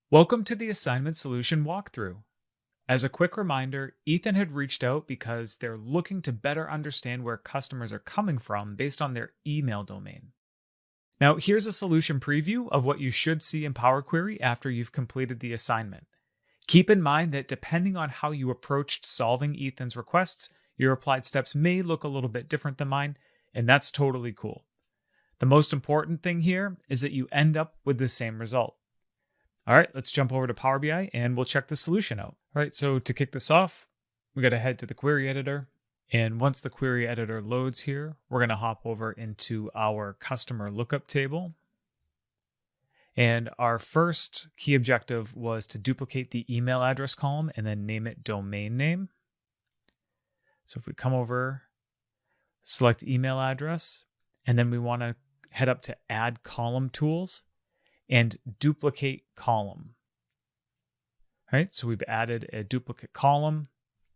Welcome to the assignment solution walkthrough. As a quick reminder, Ethan had reached out because they're looking to better understand where customers are coming from based on their email domain. Now, here's a solution preview of what you should see in Power Query after you've completed the assignment. Keep in mind that depending on how you approached solving Ethan's requests, your applied steps may look a little bit different than mine, and that's totally cool. The most important thing here is that you end up with the same result. All right, let's jump over to Power BI and we'll check the solution out. All right, so to kick this off, we got to head to the query editor. And once the query editor loads here, we're going to hop over into our customer lookup table. And our first key objective was to duplicate the email address column and then name it domain name. So if we come over, select email address, and then we want to head up to add column tools and duplicate column. All right, so we've added a duplicate column.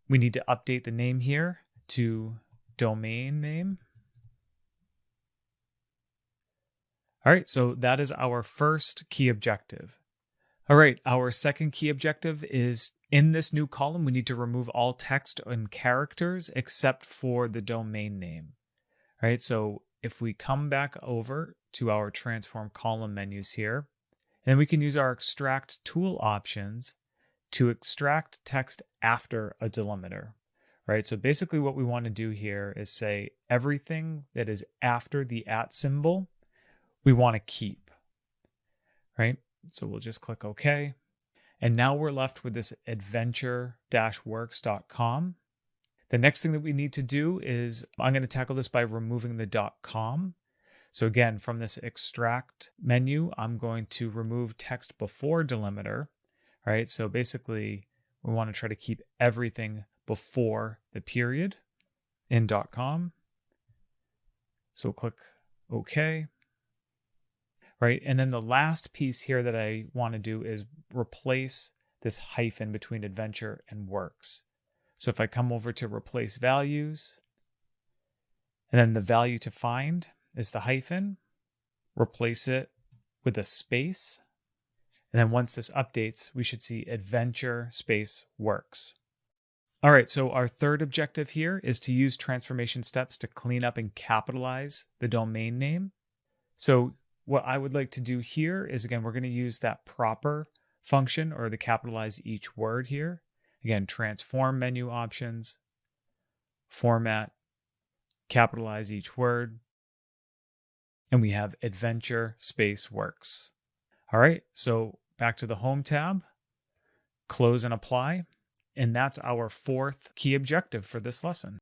We need to update the name here to domain name. All right, so that is our first key objective. All right, our second key objective is in this new column, we need to remove all text and characters except for the domain name. All right, so if we come back over to our transform column menus here, and we can use our extract tool options to extract text after a delimiter, right? So basically what we want to do here is say everything that is after the @ symbol, we want to keep, right? So we'll just click OK. And now we're left with this adventure-works.com. The next thing that we need to do is, I'm going to tackle this by removing the .com. So again, from this extract menu, I'm going to remove text before delimiter, right? So basically, we want to try to keep everything before the period in .com. So we'll click OK. Right, and then the last piece here that I want to do is replace this hyphen between adventure and works. So if I come over to replace values, and then the value to find is the hyphen, replace it with a space. And then once this updates, we should see adventure space works. All right, so our third objective here is to use transformation steps to clean up and capitalize the domain name. So what I would like to do here is, again, we're going to use that proper function or the capitalize each word here. Again, transform menu options, format, capitalize each word, and we have adventure space works. All right, so back to the home tab, close and apply, and that's our fourth key objective for this lesson.